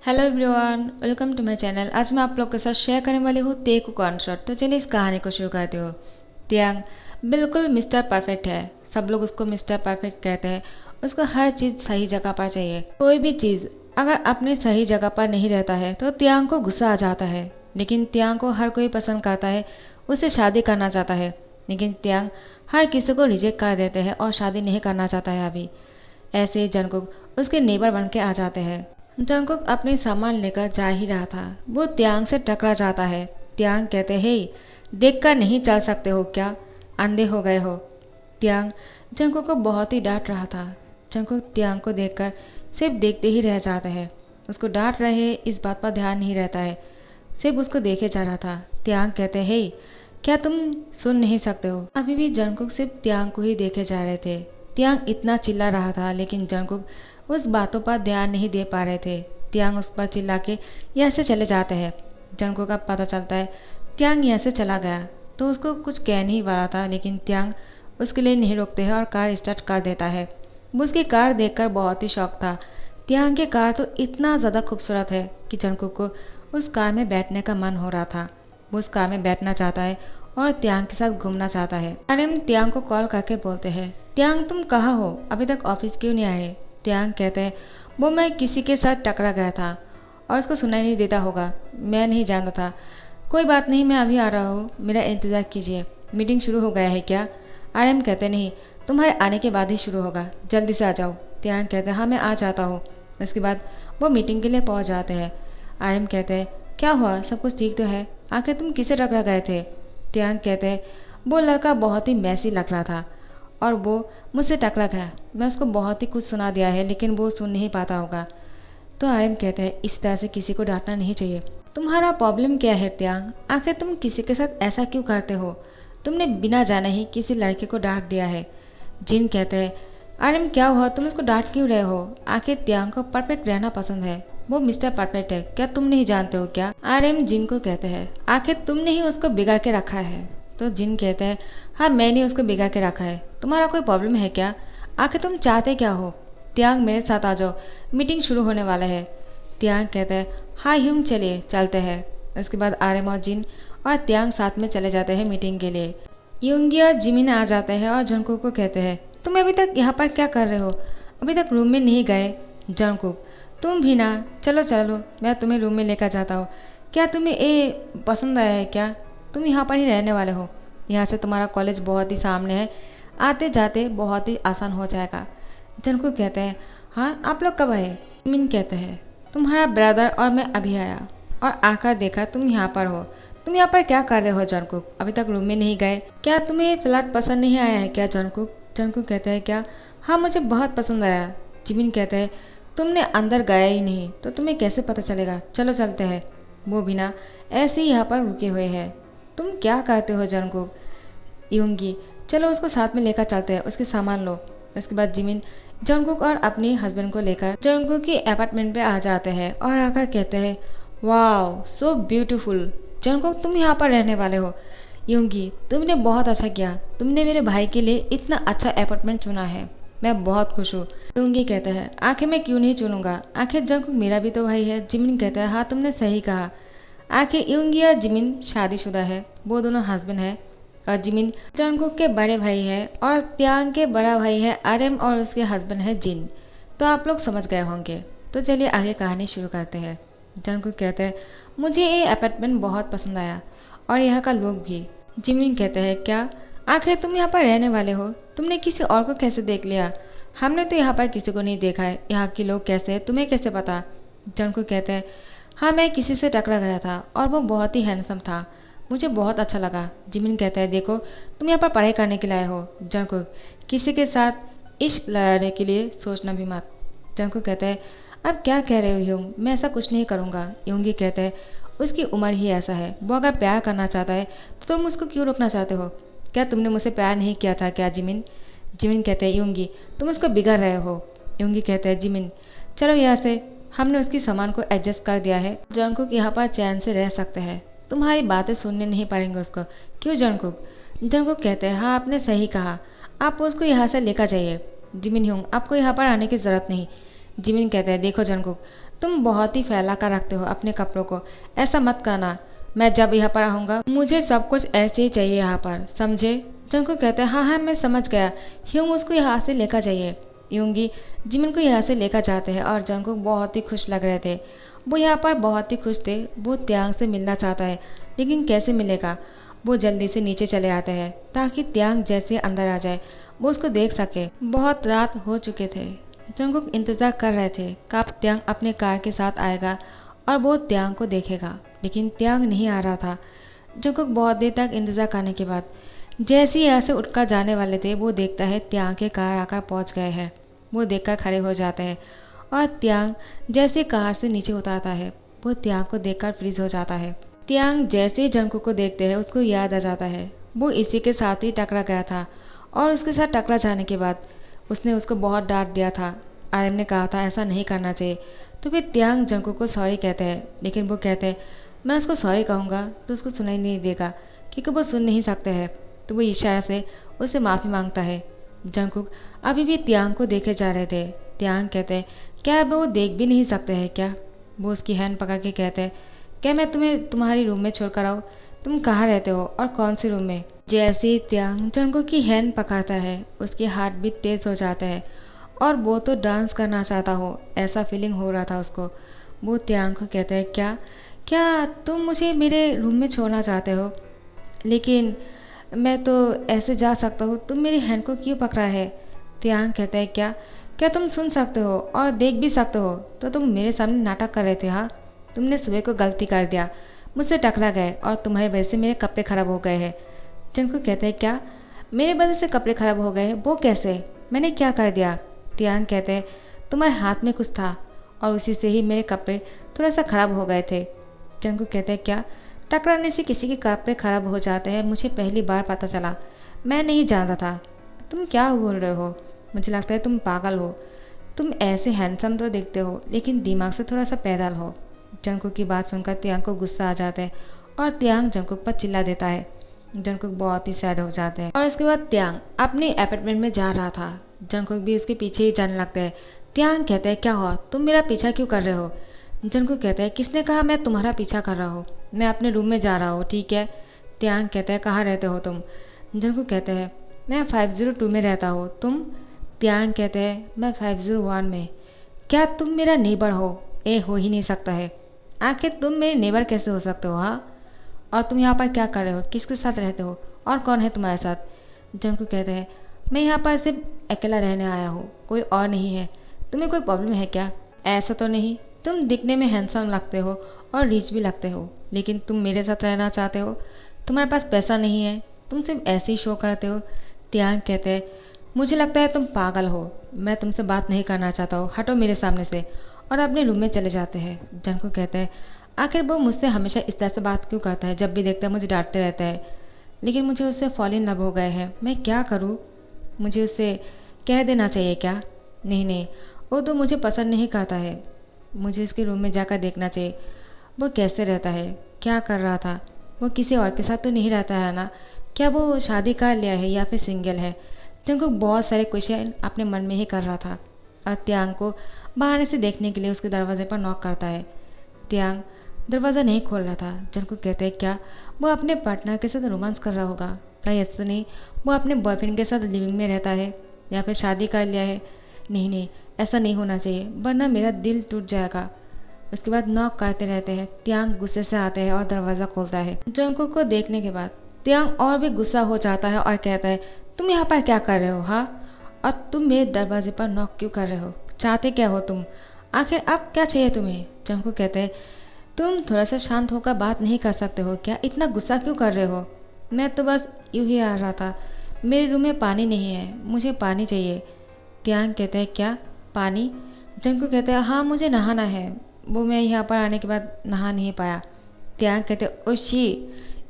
Hello everyone, welcome to my channel. आज मैं आप लोग के साथ शेयर करने वाली हूँ तेकु कॉन्सर्ट। तो चलिए इस कहानी को शुरू करते हो। त्यांग बिल्कुल मिस्टर परफेक्ट है। सब लोग उसको मिस्टर परफेक्ट कहते हैं। उसको हर चीज़ सही जगह पर चाहिए। कोई भी चीज़ अगर अपनी सही जगह पर नहीं रहता है तो त्यांग को गुस्सा आ जाता है। लेकिन त्यांग को हर कोई पसंद करता है, उससे शादी करना चाहता है। लेकिन त्यांग हर किसी को रिजेक्ट कर देते हैं और शादी नहीं करना चाहता है अभी। ऐसे जंगकुक उसके नेबर बन के आ जाते हैं। जंगकुक अपने सामान लेकर जा ही रहा था, वो त्यांग से टकरा जाता है। त्यांग कहते हे, देखकर नहीं चल सकते हो क्या, अंधे हो गए हो। त्यांग जंगकुक को बहुत ही डांट रहा था। जंगकुक त्यांग को देखकर सिर्फ देखते ही रह जाता है। उसको डांट रहे इस बात पर ध्यान नहीं रहता है, सिर्फ उसको देखे जा रहा था। त्यांग कहते हे, क्या तुम सुन नहीं सकते हो। अभी भी जंगकुक सिर्फ त्यांग को ही देखे जा रहे थे। त्यांग इतना चिल्ला रहा था लेकिन जंगकुक उस बातों पर ध्यान नहीं दे पा रहे थे। त्यांग उस पर चिल्ला के यहाँ से चले जाते हैं। जंगकुक का पता चलता है त्यांग यहाँ से चला गया तो उसको कुछ कह नहीं वाला था, लेकिन त्यांग उसके लिए नहीं रोकते हैं और कार स्टार्ट कर देता है। वो उसकी कार देखकर बहुत ही शौक था। त्यांग की कार तो इतना ज़्यादा खूबसूरत है कि जंगकुक को उस कार में बैठने का मन हो रहा था। वो उस कार में बैठना चाहता है और त्यांग के साथ घूमना चाहता है। आर्यन त्यांग को कॉल करके बोलते हैं, त्यांग तुम कहाँ हो, अभी तक ऑफिस क्यों नहीं आए। त्यांग कहते हैं, वो मैं किसी के साथ टकरा गया था और उसको सुनाई नहीं देता होगा, मैं नहीं जानता था। कोई बात नहीं, मैं अभी आ रहा हूँ, मेरा इंतज़ार कीजिए। मीटिंग शुरू हो गया है क्या। आर्यन कहते नहीं, तुम्हारे आने के बाद ही शुरू होगा, जल्दी से आ जाओ। त्यांग कहते हैं, हाँ मैं आ जाता हूँ। उसके बाद वो मीटिंग के लिए पहुँच जाते हैं। आर्यन कहते हैं, क्या हुआ, सब कुछ ठीक तो है, आखिर तुम किसे टकरा गए थे। त्यांग कहते हैं, वो लड़का बहुत ही मैसी लग रहा था और वो मुझसे टकरा गया। मैं उसको बहुत ही कुछ सुना दिया है लेकिन वो सुन नहीं पाता होगा। तो आर्यन कहते हैं, इस तरह से किसी को डांटना नहीं चाहिए। तुम्हारा प्रॉब्लम क्या है त्यांग, आखिर तुम किसी के साथ ऐसा क्यों करते हो। तुमने बिना जाने ही किसी लड़के को डांट दिया है। जिन कहते हैं, आर्यन क्या हुआ, तुम इसको डांट क्यों रहे हो। आखिर त्यांग को परफेक्ट रहना पसंद है, वो मिस्टर परफेक्ट है, क्या तुम नहीं जानते हो क्या। आर्यन जिन को कहते हैं, आखिर तुमने ही उसको बिगाड़ के रखा है। तो जिन कहते हैं, हाँ मैंने उसको बिगाड़ के रखा है, तुम्हारा कोई प्रॉब्लम है क्या, आखिर तुम चाहते क्या हो। त्यांग मेरे साथ आ जाओ, मीटिंग शुरू होने वाला है। त्यांग कहते हैं, हाँ ह्यूंग चलिए चलते हैं। उसके बाद आर्यन और जिन और त्यांग साथ में चले जाते हैं मीटिंग के लिए। यूंगी और जिमिन आ जाते हैं और जंगकुक को कहते हैं, तुम अभी तक यहाँ पर क्या कर रहे हो, अभी तक रूम में नहीं गए। जंगकुक, तुम भी ना, चलो चलो मैं तुम्हें रूम में लेकर जाता हूँ। क्या तुम्हें ये पसंद आया है क्या, तुम यहाँ पर ही रहने वाले हो, यहाँ से तुम्हारा कॉलेज बहुत ही सामने है, आते जाते बहुत ही आसान हो जाएगा। जंगकुक कहते हैं, हाँ आप लोग कब आए। मिन कहते हैं, तुम्हारा ब्रदर और मैं अभी आया और आकर देखा तुम यहाँ पर हो। तुम यहाँ पर क्या कर रहे हो जंगकुक, अभी तक रूम में नहीं गए, क्या तुम्हें फ्लैट पसंद नहीं आया है क्या। जंगकुक कहते हैं, क्या, हाँ मुझे बहुत पसंद आया। जिमिन कहते हैं, तुमने अंदर गया ही नहीं तो तुम्हें कैसे पता चलेगा, चलो चलते हैं। वो बिना ऐसे ही यहाँ पर रुके हुए हैं। तुम क्या करते हो जंगकुक। यूंगी, चलो उसको साथ में लेकर चलते हैं, उसके सामान लो। उसके बाद जिमिन जंगकुक और अपने हस्बैंड को लेकर जंगकुक के अपार्टमेंट पे आ जाते हैं और आकर कहते हैं, वाओ सो ब्यूटीफुल, जंगकुक तुम यहाँ पर रहने वाले हो। यूंगी, तुमने बहुत अच्छा किया, तुमने मेरे भाई के लिए इतना अच्छा अपार्टमेंट चुना है, मैं बहुत खुश हूँ। यूंगी कहते हैं, आखिर मैं क्यों नहीं चुनूंगा, आखिर जंगकुक मेरा भी तो भाई है। जिमिन कहता है, हाँ तुमने सही कहा, आखिर यूंगी और जिमिन शादीशुदा है, वो दोनों हस्बैंड है। और जिमिन जंगकुक के बड़े भाई है और त्यांग के बड़ा भाई है आर्यन और उसके हस्बैंड है जिन। तो आप लोग समझ गए होंगे। तो चलिए आगे कहानी शुरू करते हैं। जंगकुक कहते हैं, मुझे ये अपार्टमेंट बहुत पसंद आया और यहाँ का लोग भी। जिमिन कहते हैं, क्या, आखिर तुम यहाँ पर रहने वाले हो, तुमने किसी और को कैसे देख लिया, हमने तो यहाँ पर किसी को नहीं देखा है, यहाँ के लोग कैसे हैं तुम्हें कैसे पता। जंगकुक कहते हैं, हाँ मैं किसी से टकरा गया था और वो बहुत ही हैंडसम था, मुझे बहुत अच्छा लगा। जिमिन कहता है, देखो तुम यहाँ पर पढ़ाई करने के लिए आए हो। जंगकुक, किसी के साथ इश्क लड़ाने के लिए सोचना भी मत। जंगकुक कहता है, अब क्या कह रहे हो यूंग, मैं ऐसा कुछ नहीं करूँगा। यूंगी कहते हैं, उसकी उम्र ही ऐसा है, वो अगर प्यार करना चाहता है तो तुम उसको क्यों रोकना चाहते हो, क्या तुमने मुझसे प्यार नहीं किया था क्या। जिमिन कहते हैं, यूंगी तुम उसको बिगड़ रहे हो। यूंगी कहते हैं, जिमिन चलो यहाँ से, हमने उसकी सामान को एडजस्ट कर दिया है, जंगकुक यहाँ पर चैन से रह सकते हैं, तुम्हारी बातें सुनने नहीं पड़ेंगे उसको, क्यों जंगकुक कहते हैं, हाँ आपने सही कहा, आप उसको यहाँ से लेकर जाइए। जिमिन, ह्यूंग आपको यहाँ पर आने की ज़रूरत नहीं। जिमिन कहते हैं, देखो जंगकुक तुम बहुत ही फैला कर रखते हो अपने कपड़ों को, ऐसा मत करना। मैं जब यहाँ पर आऊँगा मुझे सब कुछ ऐसे ही चाहिए यहाँ पर, समझे? जंगकुक कहते हैं हाँ हाँ मैं समझ गया, ह्यूंग उसको यहाँ से लेकर जाइए। यूंगी जिमिन को यहाँ से लेकर जाते हैं और जंगकुक बहुत ही खुश लग रहे थे। वो यहाँ पर बहुत ही खुश थे। वो त्यांग से मिलना चाहता है लेकिन कैसे मिलेगा। वो जल्दी से नीचे चले आते हैं ताकि त्यांग जैसे अंदर आ जाए वो उसको देख सके। बहुत रात हो चुके थे। जंगकुक इंतज़ार कर रहे थे कब त्यांग अपने कार के साथ आएगा और वो त्यांग को देखेगा, लेकिन त्यांग नहीं आ रहा था। जंगकुक बहुत देर तक इंतज़ार करने के बाद जैसे ही यहाँ से उठकर जाने वाले थे वो देखता है त्यांग के कार आकर पहुँच गए हैं। वो देखकर खड़े हो जाते हैं और त्यांग जैसे कार से नीचे उतरता है वो त्यांग को देखकर फ्रीज हो जाता है। त्यांग जैसे ही जंगकुक को देखते हैं उसको याद आ जाता है वो इसी के साथ ही टकरा गया था और उसके साथ टकरा जाने के बाद उसने उसको बहुत डांट दिया था। आर्यन ने कहा था ऐसा नहीं करना चाहिए। तो फिर त्यांग जंगकुक को सॉरी कहते हैं, लेकिन वो कहते हैं मैं उसको सॉरी कहूँगा तो उसको सुनाई नहीं देगा क्योंकि वो सुन नहीं सकते हैं। तो वो इशारा से उससे माफ़ी मांगता है। जंगकुक अभी भी त्यांग को देखे जा रहे थे। त्यांग कहते हैं क्या अब वो देख भी नहीं सकते हैं क्या? वो उसकी हैंड पकड़ के कहते हैं क्या मैं तुम्हें तुम्हारी रूम में छोड़कर आऊँ? तुम कहाँ रहते हो और कौन सी रूम में? जैसे ही त्यांग जंगकुक की हैंड पकड़ता है उसके हार्ट बीट तेज हो जाता है और वो तो डांस करना चाहता हो ऐसा फीलिंग हो रहा था उसको। वो त्यांग को कहता है क्या क्या तुम मुझे मेरे रूम में छोड़ना चाहते हो? लेकिन मैं तो ऐसे जा सकता हूँ, तुम मेरी हैंड को क्यों पकड़ा है? त्यांग कहता है क्या क्या तुम सुन सकते हो और देख भी सकते हो? तो तुम मेरे सामने नाटक कर रहे थे। हाँ, तुमने सुबह को गलती कर दिया, मुझसे टकरा गए और तुम्हारी वजह से मेरे कपड़े ख़राब हो गए हैं। जंगकुक कहते हैं क्या मेरे वजह से कपड़े ख़राब हो गए? वो कैसे? मैंने क्या कर दिया? त्यांग कहते हैं तुम्हारे हाथ में कुछ था और उसी से ही मेरे कपड़े थोड़ा सा ख़राब हो गए थे। जंगकुक कहते हैं क्या टकराने से किसी के कपड़े ख़राब हो जाते हैं? मुझे पहली बार पता चला, मैं नहीं जानता था। तुम क्या बोल रहे हो? मुझे लगता है तुम पागल हो। तुम ऐसे हैंडसम तो देखते हो लेकिन दिमाग से थोड़ा सा पैदल हो। जंगकुक की बात सुनकर त्यांग को गुस्सा आ जाता है और त्यांग जंगकुक पर चिल्ला देता है। जंगकुक बहुत ही सैड हो जाते हैं और इसके बाद त्यांग अपने अपार्टमेंट में जा रहा था। जंगकुक भी उसके पीछे ही जाने लगता है। त्यांग कहता है क्या हुआ, तुम मेरा पीछा क्यों कर रहे हो? जंगकुक कहता है किसने कहा मैं तुम्हारा पीछा कर रहा हूँ? मैं अपने रूम में जा रहा हूँ, ठीक है? त्यांग कहता है कहाँ रहते हो तुम? जंगकुक कहते हैं मैं 502 में रहता हूँ, तुम? त्यांग कहते हैं मैं 501 में। क्या तुम मेरा नेबर हो? हो ही नहीं सकता है। आखिर तुम मेरे नेबर कैसे हो सकते हो? हाँ, और तुम यहाँ पर क्या कर रहे हो? किसके साथ रहते हो और कौन है तुम्हारे साथ? जंगकुक कहते हैं मैं यहाँ पर सिर्फ अकेला रहने आया हूँ, कोई और नहीं है। तुम्हें कोई प्रॉब्लम है क्या? ऐसा तो नहीं, तुम दिखने में हैंडसम लगते हो और रिच भी लगते हो, लेकिन तुम मेरे साथ रहना चाहते हो? तुम्हारे पास पैसा नहीं है, तुम सिर्फ ऐसे ही शो करते हो। त्यांग कहते हैं मुझे लगता है तुम पागल हो, मैं तुमसे बात नहीं करना चाहता हूँ, हटो मेरे सामने से, और अपने रूम में चले जाते हैं। जंगकुक कहते हैं आखिर वो मुझसे हमेशा इस तरह से बात क्यों करता है? जब भी देखता है मुझे डांटते रहता है, लेकिन मुझे उससे फॉल इन लव हो गए हैं, मैं क्या करूँ? मुझे उससे कह देना चाहिए क्या? नहीं नहीं, वो तो मुझे पसंद नहीं करता है, मुझे उसके रूम में जाकर देखना चाहिए वो कैसे रहता है, क्या कर रहा था। वो किसी और के साथ तो नहीं रहता है ना? क्या वो शादी कर लिया है या फिर सिंगल है? जंगकुक बहुत सारे क्वेश्चन अपने मन में ही कर रहा था और त्यांग को बाहर से देखने के लिए उसके दरवाजे पर नॉक करता है। त्यांग दरवाज़ा नहीं खोल रहा था। जंगकुक कहते हैं क्या वो अपने पार्टनर के साथ रोमांस कर रहा होगा? कहीं ऐसा नहीं वो अपने बॉयफ्रेंड के साथ लिविंग में रहता है या फिर शादी कर लिया है? नहीं नहीं, ऐसा नहीं होना चाहिए वरना मेरा दिल टूट जाएगा। उसके बाद नॉक करते रहते हैं। त्यांग गुस्से से आते हैं और दरवाज़ा खोलता है। जंगकुक को देखने के बाद त्यांग और भी गुस्सा हो जाता है और कहता है तुम यहाँ पर क्या कर रहे हो? हाँ, और तुम मेरे दरवाजे पर नॉक क्यों कर रहे हो? चाहते क्या हो तुम? आखिर अब क्या चाहिए तुम्हें? जंगकुक कहते हैं तुम थोड़ा सा शांत होकर बात नहीं कर सकते हो क्या? इतना गुस्सा क्यों कर रहे हो? मैं तो बस यूँ ही आ रहा था, मेरे रूम में पानी नहीं है, मुझे पानी चाहिए। त्यांग कहते हैं क्या पानी? जंगकुक कहते हैं हाँ, मुझे नहाना है, वो मैं यहाँ पर आने के बाद नहा नहीं पाया। त्यांग कहते ओ शी,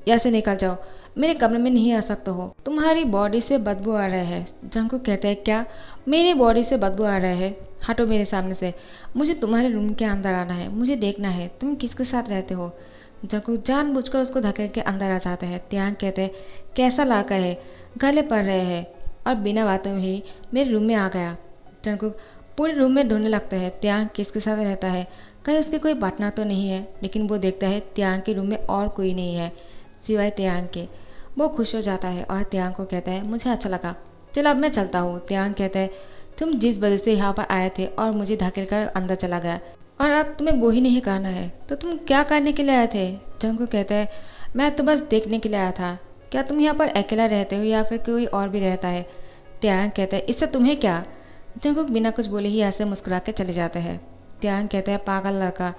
यहाँ से निकल जाओ, मेरे कमरे में नहीं आ सकते हो, तुम्हारी बॉडी से बदबू आ रहा है। जंगकुक कहते हैं क्या मेरी बॉडी से बदबू आ रहा है? हटो मेरे सामने से, मुझे तुम्हारे रूम के अंदर आना है, मुझे देखना है तुम किसके साथ रहते हो। जंगकुक जानबूझकर उसको धकेल के अंदर आ जाते हैं। त्यांग कहते हैं कैसा लड़का है, गले पड़ रहे हैं, और बिना बातों में ही मेरे रूम में आ गया। जंगकुक पूरे रूम में ढूंढने लगता है त्यांग किसके साथ रहता है, कहीं उसके कोई पार्टनर तो नहीं है। लेकिन वो देखता है त्यांग के रूम में और कोई नहीं है सिवाय त्यांग के। वो खुश हो जाता है और त्यांग को कहता है मुझे अच्छा लगा, चलो अब मैं चलता हूँ। त्यांग कहता है तुम जिस वजह से यहाँ पर आए थे और मुझे धकेल कर अंदर चला गया और अब तुम्हें वो ही नहीं करना है तो तुम क्या करने के लिए आए थे। जंगकुक कहता है मैं तो बस देखने के लिए आया था, क्या तुम यहाँ पर अकेला रहते हो या फिर कोई और भी रहता है। त्यांग कहता है इससे तुम्हें क्या। जंगकुक बिना कुछ बोले ही ऐसे मुस्कुरा के चले जाते हैं। त्यांग कहता है पागल लड़का।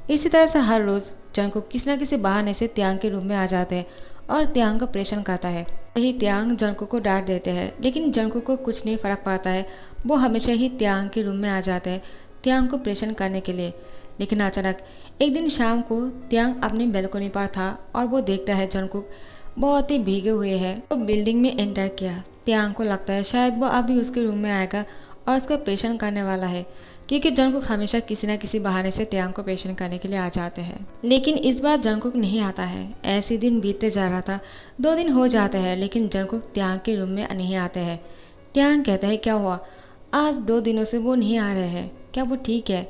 इसी तरह से हर रोज़ जंगकुक किसी न किसी बहाने से त्यांग के रूम में आ जाते हैं और त्यांग को परेशान करता है। यही त्यांग जंगकुक को डांट देते हैं लेकिन जंगकुक को कुछ नहीं फर्क पड़ता है। वो हमेशा ही त्यांग के रूम में आ जाते हैं त्यांग को परेशान करने के लिए। लेकिन अचानक एक दिन शाम को त्यांग अपनी बैल्कनी पर था और वो देखता है जंगकुक बहुत ही भीगे हुए हैं। वो बिल्डिंग में एंटर किया। त्यांग को लगता है शायद वो अभी उसके रूम में आएगा और उसको परेशान करने वाला है क्योंकि जंगकुक हमेशा किसी न किसी बहाने से त्यांग को परेशान करने के लिए आ जाते हैं। लेकिन इस बार जंगकुक नहीं आता है। ऐसे दिन बीतते जा रहा था। 2 दिन हो जाते हैं लेकिन जंगकुक त्यांग के रूम में नहीं आते हैं। त्यांग कहता है क्या हुआ, आज 2 दिनों से वो नहीं आ रहे हैं, क्या वो ठीक है।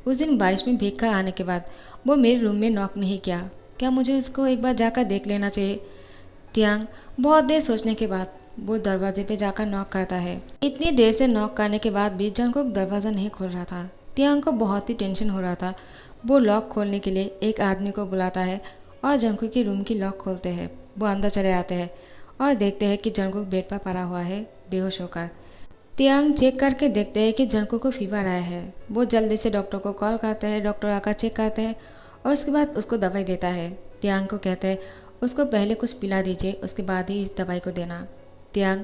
उस दिन बारिश में भीग कर आने के बाद वो मेरे रूम में नॉक नहीं किया, क्या मुझे उसको एक बार जाकर देख लेना चाहिए। त्यांग बहुत देर सोचने के बाद वो दरवाजे पे जाकर नॉक करता है। इतनी देर से नॉक करने के बाद भी जंगकुक दरवाज़ा नहीं खोल रहा था। त्यांग को बहुत ही टेंशन हो रहा था। वो लॉक खोलने के लिए एक आदमी को बुलाता है और जंगकुक के रूम की लॉक खोलते हैं। वो अंदर चले आते हैं और देखते हैं कि जंगकुक बेड पर पड़ा हुआ है बेहोश होकर। त्यांग चेक करके देखते हैं कि जंगकुक को फीवर आया है। वो जल्दी से डॉक्टर को कॉल करते हैं। डॉक्टर आकर चेक करते हैं और उसके बाद उसको दवाई देता है। त्यांग को कहते हैं उसको पहले कुछ पिला दीजिए, उसके बाद ही इस दवाई को देना। त्यांग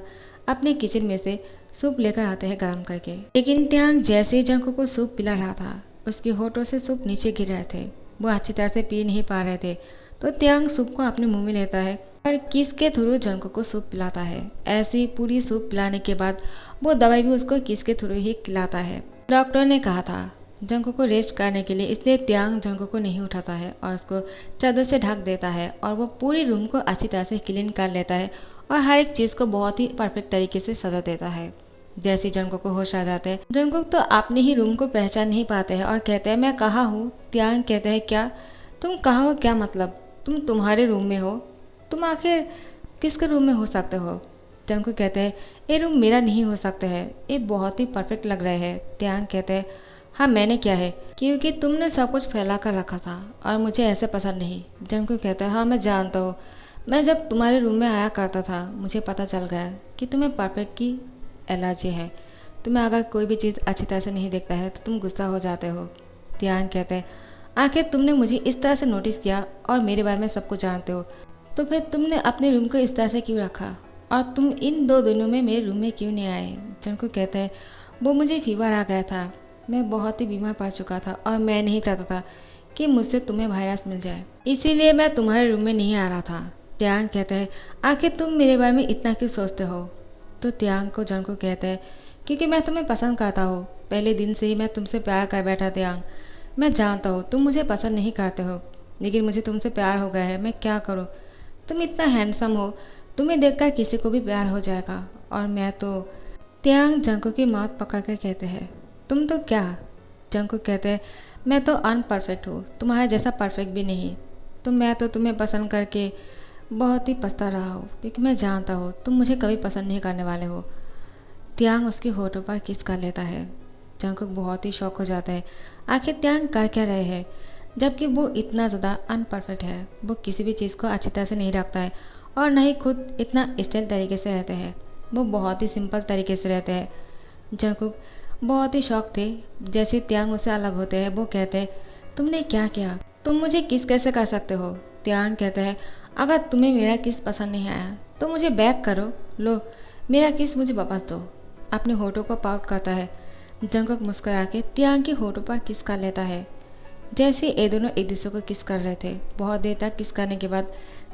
अपने किचन में से सूप लेकर आते हैं गर्म करके। लेकिन त्यांग जैसे ही जंगकुक को सूप पिला रहा था उसके होठों से सूप नीचे गिर रहे थे। वो अच्छी तरह से पी नहीं पा रहे थे तो त्यांग सूप को अपने मुंह में लेता है और किस के थ्रू जंगकुक को सूप पिलाता है। ऐसे ही पूरी सूप पिलाने के बाद वो दवाई भी उसको किस के थ्रू ही खिलाता है। डॉक्टर ने कहा था जंगकुक को रेस्ट करने के लिए, इसलिए त्यांग जंगकुक को नहीं उठाता है और उसको चादर से ढक देता है और वो पूरी रूम को अच्छी तरह से क्लीन कर लेता है और हर एक चीज़ को बहुत ही परफेक्ट तरीके से सजा देता है। जैसे जंगकुक को होश आ जाते हैं, जंगकुक तो अपने ही रूम को पहचान नहीं पाते हैं और कहते हैं मैं कहाँ हूँ। त्यांग कहते हैं क्या तुम कहाँ हो, क्या मतलब तुम तुम्हारे रूम में हो, तुम आखिर किसके रूम में हो सकते हो। जंगकुक कहते हैं ये रूम मेरा नहीं हो सकता है, ये बहुत ही परफेक्ट लग रहा है। त्यांग कहते हैं हाँ मैंने क्या है, क्योंकि तुमने सब कुछ फैला कर रखा था और मुझे ऐसे पसंद नहीं। जंगकुक कहता है हाँ मैं जानता हूँ, मैं जब तुम्हारे रूम में आया करता था मुझे पता चल गया कि तुम्हें परफेक्ट की एलर्जी है। तुम्हें अगर कोई भी चीज़ अच्छी तरह से नहीं देखता है तो तुम गुस्सा हो जाते हो। त्यांग कहते हैं आखिर तुमने मुझे इस तरह से नोटिस किया और मेरे बारे में सब कुछ जानते हो तो फिर तुमने अपने रूम को इस तरह से क्यों रखा और तुम इन 2 दिनों में मेरे रूम में क्यों नहीं आए। जंगकुक कहता है वो मुझे फीवर आ गया था, मैं बहुत ही बीमार पड़ चुका था और मैं नहीं चाहता था कि मुझसे तुम्हें वायरस मिल जाए, इसीलिए मैं तुम्हारे रूम में नहीं आ रहा था। त्यांग कहता है आखिर तुम मेरे बारे में इतना क्यों सोचते हो। तो त्यांग को जंगकुक कहता है क्योंकि मैं तुम्हें पसंद करता हूँ, पहले दिन से ही मैं तुमसे प्यार कर बैठा। त्यांग मैं जानता हूँ तुम मुझे पसंद नहीं करते हो लेकिन मुझे तुमसे प्यार हो गया है, मैं क्या करूँ। तुम इतना हैंडसम हो, तुम्हें देखकर किसी को भी प्यार हो जाएगा और मैं तो। त्यांग जंगकुक की माथ पकड़ कर कहते हैं तुम तो क्या। जंगकुक कहते हैं मैं तो अनपरफेक्ट हूँ, तुम्हारे जैसा परफेक्ट भी नहीं। तो मैं तो तुम्हें पसंद करके बहुत ही पछता रहा हूँ क्योंकि मैं जानता हूँ तुम मुझे कभी पसंद नहीं करने वाले हो। त्यांग उसके होठों पर किस कर लेता है। जंगकुक बहुत ही शौक हो जाता है, आखिर त्यांग कर क्या रहे हैं जबकि वो इतना ज़्यादा अनपरफेक्ट है। वो किसी भी चीज़ को अच्छी तरह से नहीं रखता है और न ही खुद इतना स्टाइल तरीके से रहते हैं, वो बहुत ही सिंपल तरीके से रहते हैं। जंगकुक बहुत ही शौक थे जैसे त्यांग उससे अलग होते हैं। वो कहते हैं तुमने क्या किया, तुम मुझे किस कैसे कर सकते हो। त्यांग कहते हैं अगर तुम्हें मेरा किस पसंद नहीं आया तो मुझे बैक करो, लो मेरा किस मुझे वापस दो। अपने होठों को पाउट करता है। जंगकुक मुस्कुरा के त्यांग के होठों पर किस कर लेता है जैसे ये दोनों एक दूसरे को किस कर रहे थे। बहुत देर तक किस करने के बाद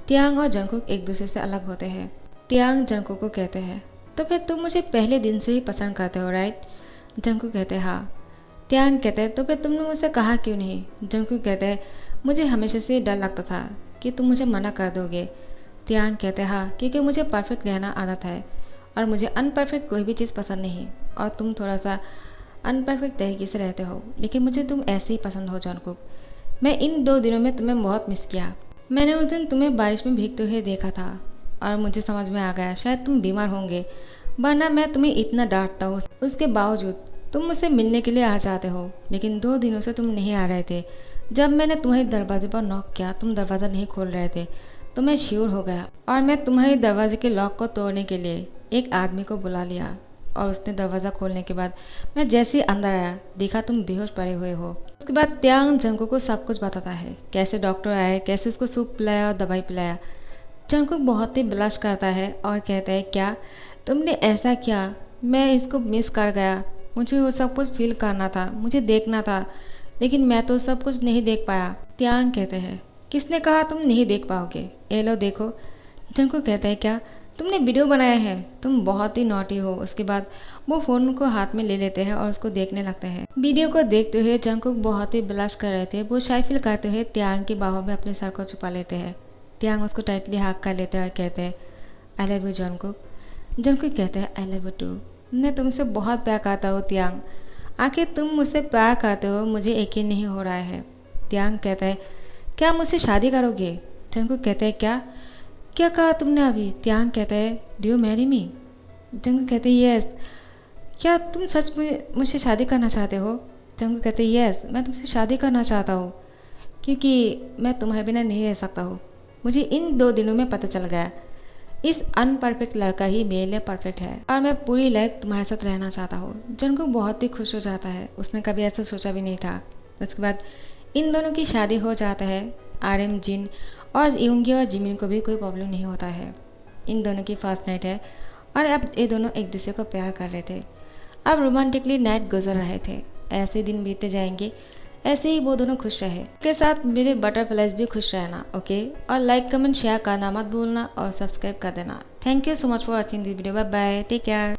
त्यांग और जंगकुक एक दूसरे से अलग होते हैं। त्यांग जंगकुक को कहते हैं तो फिर तुम मुझे पहले दिन से ही पसंद करते हो राइट। जंगकुक कहते हैं हाँ। त्यांग कहते हैं तो फिर तुमने मुझसे कहा क्यों नहीं। जंगकुक कहते हैं मुझे हमेशा से डर लगता था कि तुम मुझे मना कर दोगे। त्यांग कहते हैं हाँ क्योंकि मुझे परफेक्ट रहना आदत है और मुझे अनपरफेक्ट कोई भी चीज़ पसंद नहीं और तुम थोड़ा सा अनपरफेक्ट तरीके से रहते हो, लेकिन मुझे तुम ऐसे ही पसंद हो जॉनकुक। मैं इन 2 दिनों में तुम्हें बहुत मिस किया। मैंने उस दिन तुम्हें बारिश में भीगते हुए देखा था और मुझे समझ में आ गया शायद तुम बीमार होंगे, वरना मैं तुम्हें इतना डांटता हूँ, उसके बावजूद तुम मुझसे मिलने के लिए आ जाते हो। लेकिन 2 दिनों से तुम नहीं आ रहे थे। जब मैंने तुम्हारे दरवाजे पर नॉक किया, तुम दरवाज़ा नहीं खोल रहे थे, तो मैं श्योर हो गया और मैं तुम्हारे दरवाजे के लॉक को तोड़ने के लिए एक आदमी को बुला लिया। और उसने दरवाज़ा खोलने के बाद मैं जैसे ही अंदर आया, देखा तुम बेहोश पड़े हुए हो। उसके बाद त्यांग जंगकुक को सब कुछ बताता है, कैसे डॉक्टर आए, कैसे उसको सूप पिलाया और दवाई पिलाया। जंगकुक बहुत ही ब्लश करता है और कहता है, क्या तुमने ऐसा किया? मैं इसको मिस कर गया। मुझे वो सब कुछ फील करना था, मुझे देखना था, लेकिन मैं तो सब कुछ नहीं देख पाया। त्यांग कहते हैं, किसने कहा तुम नहीं देख पाओगे? ये लो देखो। जंगकुक कहता है, क्या तुमने वीडियो बनाया है? तुम बहुत ही नॉटी हो। उसके बाद वो फ़ोन को हाथ में ले लेते हैं और उसको देखने लगते हैं। वीडियो को देखते हुए जंगकुक बहुत ही ब्लश कर रहे थे। वो शाय फील करते हुए त्यांग की बाहों में अपने सर को छुपा लेते हैं। त्यांग उसको टाइटली हाथ कर लेते हैं और कहते हैं, I love you Jungkook. Jungkook कहते हैं, आई लव यू टू। मैं तुमसे बहुत प्यार करता हूँ त्यांग। आखिर तुम मुझसे प्यार करते हो, मुझे यकीन नहीं हो रहा है। त्यांग कहता है, क्या मुझसे शादी करोगे? जंगकुक कहते हैं, क्या क्या कहा तुमने अभी? त्यांग कहता है, do you marry me? Jungkook कहते हैं, यस। क्या तुम सच में मुझसे शादी करना चाहते हो? जंगकुक कहते हैं, यस, मैं तुमसे शादी करना चाहता हूँ, क्योंकि मैं तुम्हारे बिना नहीं रह सकता हूँ। मुझे इन 2 दिनों में पता चल गया, इस अनपरफेक्ट लड़का ही मेरे लिए परफेक्ट है और मैं पूरी लाइफ तुम्हारे साथ रहना चाहता हूँ। जंगकुक बहुत ही खुश हो जाता है, उसने कभी ऐसा सोचा भी नहीं था। उसके बाद इन दोनों की शादी हो जाता है। RM जिन और यूंगी और जिमिन को भी कोई प्रॉब्लम नहीं होता है। इन दोनों की फर्स्ट नाइट है और अब ये दोनों एक दूसरे को प्यार कर रहे थे। अब रोमांटिकली नाइट गुजर रहे थे। ऐसे दिन बीतते जाएंगे, ऐसे ही वो दोनों खुश रहे। के साथ मेरे बटरफ्लाइज भी खुश रहना, ओके? और लाइक कमेंट शेयर करना मत भूलना और सब्सक्राइब कर देना। Thank you so much for watching this video. Bye bye, take care.